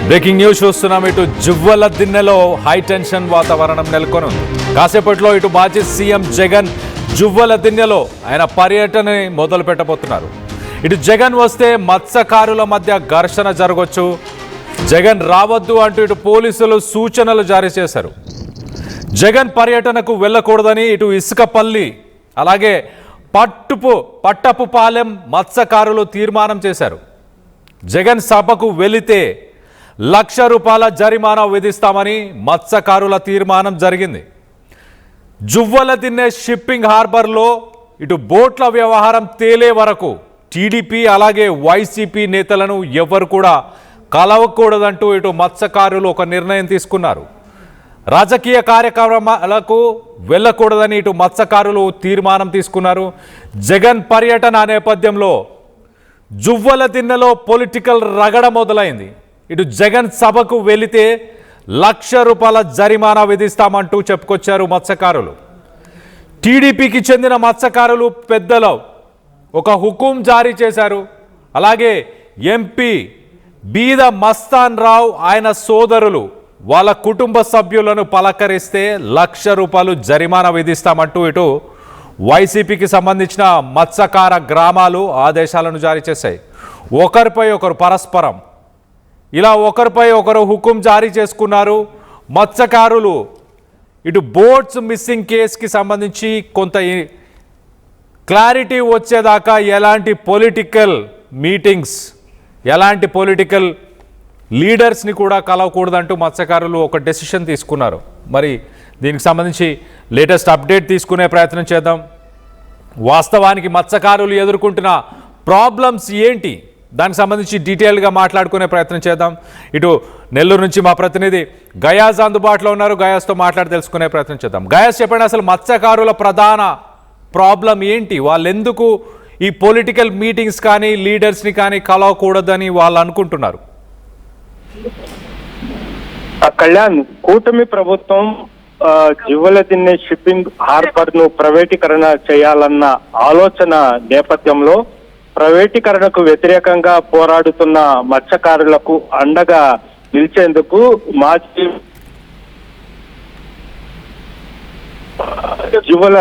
Breaking news చూస్తున్నాం. ఇటు Juvvala దిన్నెలో high tension వాతావరణం నెలకొని ఉంది. కాసేపట్లో ఇటు మాజీ సీఎం జగన్ జువ్వల దిన్నెలో ఆయన పర్యటనని మొదలు పెట్టబోతున్నారు. ఇటు జగన్ వస్తే మత్స్యకారుల మధ్య ఘర్షణ జరగవచ్చు. జగన్ రావద్దు అంటూ ఇటు పోలీసులు సూచనలు జారీ చేశారు. జగన్ పర్యటనకు వెళ్ళకూడదని ఇటు ఇసుకపల్లి అలాగే పట్టపుపాలెం మత్స్యకారులు తీర్మానం చేశారు. జగన్ సభకు వెళితే ₹1,00,000 జరిమానా విధిస్తామని మత్స్యకారుల తీర్మానం జరిగింది. జువ్వల దిన్నె షిప్పింగ్ హార్బర్లో ఇటు బోట్ల వ్యవహారం తేలే వరకు టీడీపీ అలాగే వైసీపీ నేతలను ఎవరు కూడా కలవకూడదంటూ ఇటు మత్స్యకారులు ఒక నిర్ణయం తీసుకున్నారు. రాజకీయ కార్యక్రమాలకు వెళ్ళకూడదని ఇటు మత్స్యకారులు తీర్మానం తీసుకున్నారు. జగన్ పర్యటన నేపథ్యంలో జువ్వల దిన్నెలో పొలిటికల్ రగడ మొదలైంది. ఇటు జగన్ సభకు వెళితే ₹1,00,000 జరిమానా విధిస్తామంటూ చెప్పుకొచ్చారు మత్స్యకారులు. టీడీపీకి చెందిన మత్స్యకారులు పెద్దలు ఒక హుకుం జారీ చేశారు. అలాగే ఎంపీ బీద మస్తాన్ రావు ఆయన సోదరులు వాళ్ళ కుటుంబ సభ్యులను పలకరిస్తే ₹1,00,000 జరిమానా విధిస్తామంటూ ఇటు వైసీపీకి సంబంధించిన మత్స్యకార గ్రామాలు ఆదేశాలను జారీ చేశాయి. ఒకరిపై ఒకరు పరస్పరం ఇలా ఒకరిపై ఒకరు హుకుం జారీ చేసుకున్నారు. మత్స్యకారులు ఇటు బోట్స్ మిస్సింగ్ కేసుకి సంబంధించి కొంత క్లారిటీ వచ్చేదాకా ఎలాంటి పొలిటికల్ మీటింగ్స్ ఎలాంటి పొలిటికల్ లీడర్స్ని కూడా కలవకూడదంటూ మత్స్యకారులు ఒక డెసిషన్ తీసుకున్నారు. మరి దీనికి సంబంధించి లేటెస్ట్ అప్డేట్ తీసుకునే ప్రయత్నం చేద్దాం. వాస్తవానికి మత్స్యకారులు ఎదుర్కొంటున్న ప్రాబ్లమ్స్ ఏంటి, దానికి సంబంధించి డీటెయిల్గా మాట్లాడుకునే ప్రయత్నం చేద్దాం. ఇటు నెల్లూరు నుంచి మా ప్రతినిధి గయాజ్ అందుబాటులో ఉన్నారు. గయాజ్తో మాట్లాడి తెలుసుకునే ప్రయత్నం చేద్దాం. గయాజ్, చెప్పండి, అసలు మత్స్యకారుల ప్రధాన ప్రాబ్లం ఏంటి? వాళ్ళు ఎందుకు ఈ పొలిటికల్ మీటింగ్స్ కానీ లీడర్స్ని కానీ కలవకూడదని వాళ్ళు అనుకుంటున్నారు? కళ్యాణ్, కూటమి ప్రభుత్వం జువ్వల దిన్నె షిప్పింగ్ హార్బర్ ను ప్రైవేటీకరణ చేయాలన్న ఆలోచన నేపథ్యంలో ప్రైవేటీకరణకు వ్యతిరేకంగా పోరాడుతున్న మత్స్యకారులకు అండగా నిలిచేందుకు మాజీ జువ్వల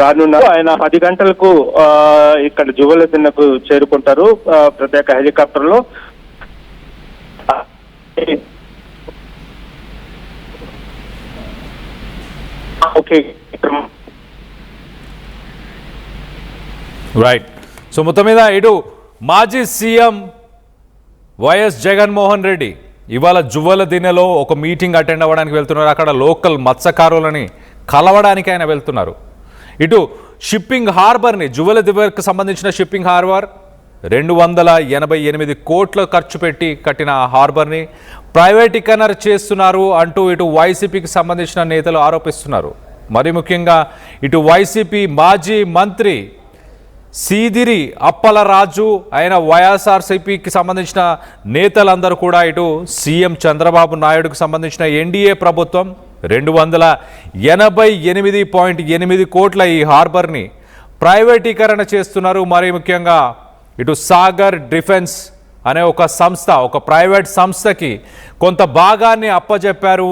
రానున్నారు. ఆయన 10 గంటలకు ఇక్కడ జువ్వల దిన్నెకు చేరుకుంటారు ప్రత్యేక హెలికాప్టర్ లో. రైట్. సో మొత్తం మీద ఇటు మాజీ సీఎం వైఎస్ జగన్మోహన్ రెడ్డి ఇవాళ జువ్వల దిన్నెలో ఒక మీటింగ్ అటెండ్ అవ్వడానికి వెళ్తున్నారు. అక్కడ లోకల్ మత్స్యకారులని కలవడానికి ఆయన వెళ్తున్నారు. ఇటు షిప్పింగ్ హార్బర్ని జువ్వల దిన్నెకు సంబంధించిన షిప్పింగ్ హార్బర్ 288 కోట్ల ఖర్చు పెట్టి కట్టిన హార్బర్ని ప్రైవేటీకరణ చేస్తున్నారు అంటూ ఇటు వైసీపీకి సంబంధించిన నేతలు ఆరోపిస్తున్నారు. మరి ముఖ్యంగా ఇటు వైసీపీ మాజీ మంత్రి సీదిరి అప్పలరాజు ఆయన వైఎస్ఆర్సీపీకి సంబంధించిన నేతలందరూ కూడా ఇటు సీఎం చంద్రబాబు నాయుడుకు సంబంధించిన ఎన్డీఏ ప్రభుత్వం 288.8 కోట్ల ఈ హార్బర్ని ప్రైవేటీకరణ చేస్తున్నారు. మరి ముఖ్యంగా ఇటు సాగర్ డిఫెన్స్ అనే ఒక సంస్థ, ఒక ప్రైవేట్ సంస్థకి కొంత భాగాన్ని అప్పజెప్పారు.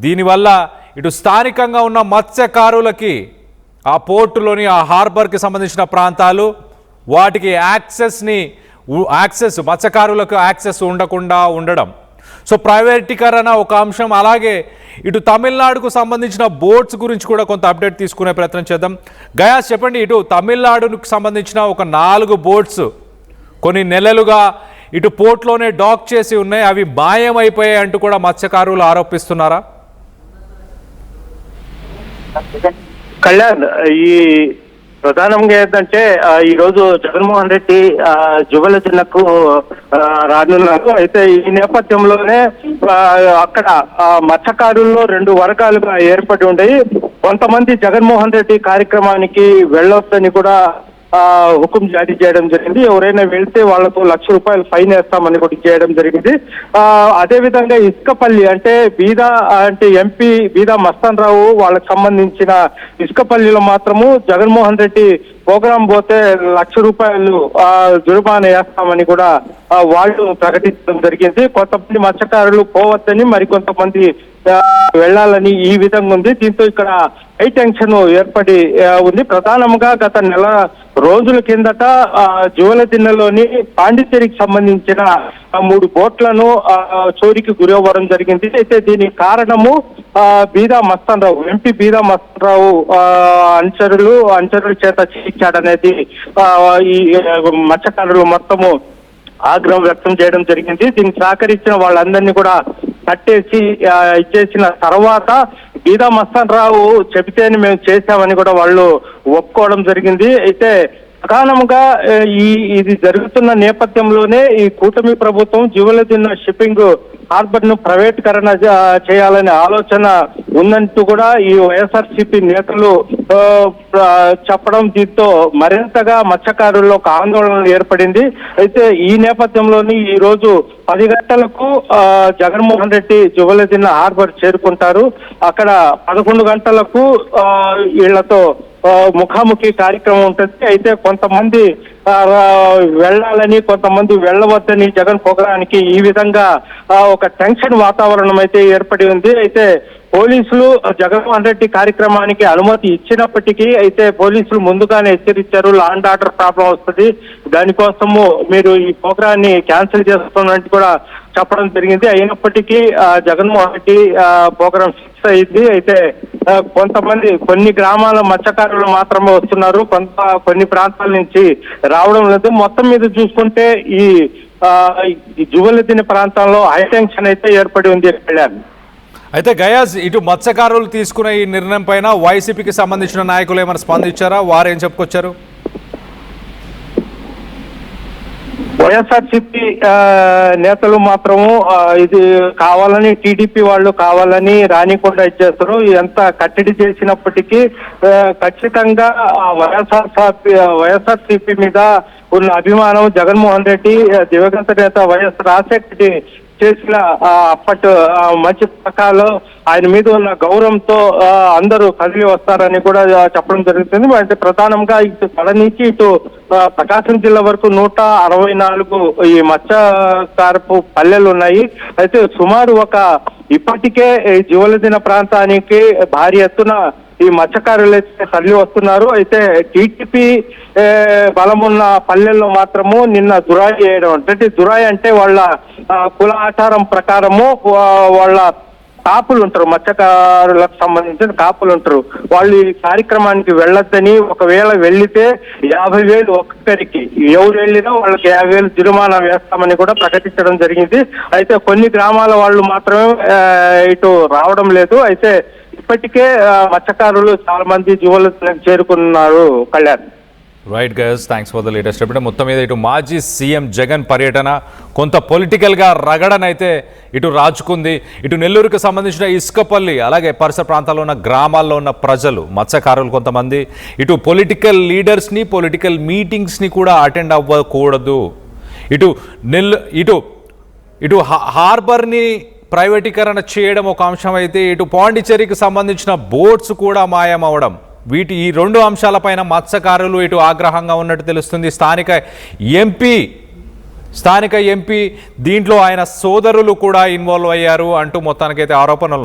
దీనివల్ల ఇటు స్థానికంగా ఉన్న మత్స్యకారులకి ఆ పోర్టులోని ఆ హార్బర్కి సంబంధించిన ప్రాంతాలు వాటికి యాక్సెస్ మత్స్యకారులకు యాక్సెస్ ఉండకుండా ఉండడం. సో ప్రైవేటీకరణ ఒక అంశం. అలాగే ఇటు తమిళనాడుకు సంబంధించిన బోట్స్ గురించి కూడా కొంత అప్డేట్ తీసుకునే ప్రయత్నం చేద్దాం. గయాస్, చెప్పండి, ఇటు తమిళనాడుకు సంబంధించిన ఒక 4 బోట్స్ కొన్ని నెలలుగా ఇటు పోర్ట్లోనే డాక్ చేసి ఉన్నాయి. అవి మాయమైపోయాయి అంటూ కూడా మత్స్యకారులు ఆరోపిస్తున్నారా? కళ్యాణ్, ఈ ప్రధానంగా ఏంటంటే ఈ రోజు జగన్మోహన్ రెడ్డి జువ్వల దిన్నెకు రానున్నారు. అయితే ఈ నేపథ్యంలోనే అక్కడ మత్స్యకారుల్లో 2 వర్గాలుగా ఏర్పడి ఉండేవి. కొంతమంది జగన్మోహన్ రెడ్డి కార్యక్రమానికి వెళ్ళొద్దని కూడా హుకుం జారీ చేయడం జరిగింది. ఎవరైనా వెళ్తే వాళ్లకు ₹1,00,000 ఫైన్ వేస్తామని కూడా చేయడం జరిగింది. అదే విధంగా ఇసుకపల్లి అంటే ఎంపీ బీదా మస్తాన్ రావు వాళ్ళకి సంబంధించిన ఇసుకపల్లిలో మాత్రము జగన్మోహన్ రెడ్డి ప్రోగ్రాం పోతే ₹1,00,000 జుర్మానా వేస్తామని కూడా వాళ్ళు ప్రకటించడం జరిగింది. కొంతమంది మత్స్యకారులు పోవద్దని, మరికొంతమంది వెళ్లాలని ఈ విధంగా ఉంది. దీంతో ఇక్కడ హై టెన్షన్ ఏర్పడి ఉంది. ప్రధానంగా గత నెల రోజుల కిందట జువలదిన్నెలోని పాండిచ్చేరికి సంబంధించిన 3 బోట్లను చోరీకి గురవ్వడం జరిగింది. అయితే దీనికి కారణము బీదా మస్తాన్ రావు, ఎంపీ బీదా మస్తాన్ రావు అనుచరుల చేత చేయించాడనేది ఈ మత్స్యకారులు మొత్తము ఆగ్రహం వ్యక్తం చేయడం జరిగింది. దీనికి సహకరించిన వాళ్ళందరినీ కూడా కట్టేసి ఇచ్చేసిన తర్వాత బీదా మస్తాన్ రావు చెబితేనే మేము చేశామని కూడా వాళ్ళు ఒప్పుకోవడం జరిగింది. అయితే ప్రధానంగా ఇది జరుగుతున్న నేపథ్యంలోనే ఈ కూటమి ప్రభుత్వం జువలదిన్నె షిప్పింగ్ హార్బర్ ను ప్రైవేటీకరణ చేయాలనే ఆలోచన ఉందంటూ కూడా ఈ వైఎస్ఆర్సీపీ నేతలు చెప్పడం, దీంతో మరింతగా మత్స్యకారుల్లో ఒక ఆందోళన ఏర్పడింది. అయితే ఈ నేపథ్యంలోని ఈ రోజు 10 గంటలకు జగన్మోహన్ రెడ్డి జువలదిన్నె హార్బర్ చేరుకుంటారు. అక్కడ 11 గంటలకు వీళ్లతో ముఖాముఖి కార్యక్రమం ఉంటుంది. అయితే కొంతమంది వెళ్ళాలని, కొంతమంది వెళ్ళవద్దని జగన్ పొగడానికి ఈ విధంగా ఒక టెన్షన్ వాతావరణం అయితే ఏర్పడి ఉంది. అయితే పోలీసులు జగన్మోహన్ రెడ్డి కార్యక్రమానికి అనుమతి ఇచ్చినప్పటికీ అయితే పోలీసులు ముందుగానే హెచ్చరించారు, లా అండ్ ఆర్డర్ ప్రాబ్లం వస్తుంది, దానికోసము మీరు ఈ ప్రోగ్రాన్ని క్యాన్సిల్ చేస్తున్నట్టు కూడా చెప్పడం జరిగింది. అయినప్పటికీ జగన్మోహన్ రెడ్డి ప్రోగ్రాం ఫిక్స్ అయింది. అయితే కొన్ని గ్రామాల మత్స్యకారులు మాత్రమే వస్తున్నారు, కొన్ని ప్రాంతాల నుంచి రావడం లేదు. మొత్తం మీద చూసుకుంటే ఈ జువలదిన్నె ప్రాంతంలో హై టెన్షన్ అయితే ఏర్పడి ఉంది. అయితే గయాజ్, ఇటు మత్స్యకారులు తీసుకున్న ఈ నిర్ణయం పైన వైసీపీకి సంబంధించిన నాయకులు ఏమైనా స్పందించారా? వారు ఏం చెప్పుకొచ్చారు? వైఎస్ఆర్సీపీ నేతలు మాత్రము ఇది కావాలని, టీడీపీ వాళ్ళు కావాలని రానికుండా ఇచ్చేస్తారు. ఎంత కట్టడి చేసినప్పటికీ ఖచ్చితంగా వైఎస్ఆర్సీపీ మీద ఉన్న అభిమానం, జగన్మోహన్ రెడ్డి దివంగత నేత వైఎస్ రాజశేఖర రెడ్డి చేసిన అప్పటి మంచి పథకాలు, ఆయన మీద ఉన్న గౌరవంతో అందరూ కదిలి వస్తారని కూడా చెప్పడం జరుగుతుంది. అంటే ప్రధానంగా ఇటు కడ నుంచి ఇటు ప్రకాశం జిల్లా వరకు 164 ఈ మత్స్యకారపు పల్లెలు ఉన్నాయి. అయితే సుమారు ఇప్పటికే జువలదిన్నె ప్రాంతానికి భారీ ఎత్తున ఈ మత్స్యకారులు అయితే తరలి వస్తున్నారు. అయితే టీడీపీ బలమున్న పల్లెల్లో మాత్రము నిన్న దురాయి చేయడం, అంటే దురాయి అంటే వాళ్ళ కుల ఆచారం ప్రకారము వాళ్ళ కాపులు ఉంటారు, మత్స్యకారులకు సంబంధించిన కాపులు ఉంటారు, వాళ్ళు ఈ కార్యక్రమానికి వెళ్ళొద్దని, ఒకవేళ వెళ్లితే 50,000 ఒక్కొక్కరికి, ఎవరు వెళ్ళినా వాళ్ళకి 50,000 జుర్మానా వేస్తామని కూడా ప్రకటించడం జరిగింది. అయితే కొన్ని గ్రామాల వాళ్ళు మాత్రమే ఇటు రావడం లేదు. అయితే ఇప్పటికే మత్స్యకారులు చాలా మంది జువలదిన్నెకు చేరుకున్నారు. Kalyan. Right guys, thanks for the latest update. మొత్తం మీద ఇటు మాజీ సీఎం జగన్ పర్యటన కొంత పొలిటికల్గా రగడనైతే ఇటు రాజుకుంది. ఇటు నెల్లూరుకు సంబంధించిన ఇసుకపల్లి, అలాగే పరిసర ప్రాంతాల్లో ఉన్న గ్రామాల్లో ఉన్న ప్రజలు, మత్స్యకారులు కొంతమంది ఇటు పొలిటికల్ లీడర్స్ని, పొలిటికల్ మీటింగ్స్ని కూడా అటెండ్ అవ్వకూడదు. ఇటు హార్బర్ని ప్రైవేటీకరణ చేయడం ఒక అంశం అయితే, ఇటు పాండిచ్చేరికి సంబంధించిన బోట్స్ కూడా మాయమవడం, ఈ 2 అంశాలపైన మత్స్యకారులు ఇటు ఆగ్రహంగా ఉన్నట్టు తెలుస్తుంది. స్థానిక ఎంపీ దీంట్లో ఆయన సోదరులు కూడా ఇన్వాల్వ్ అయ్యారు అంటూ మొత్తానికైతే ఆరోపణలు ఉన్నాయి.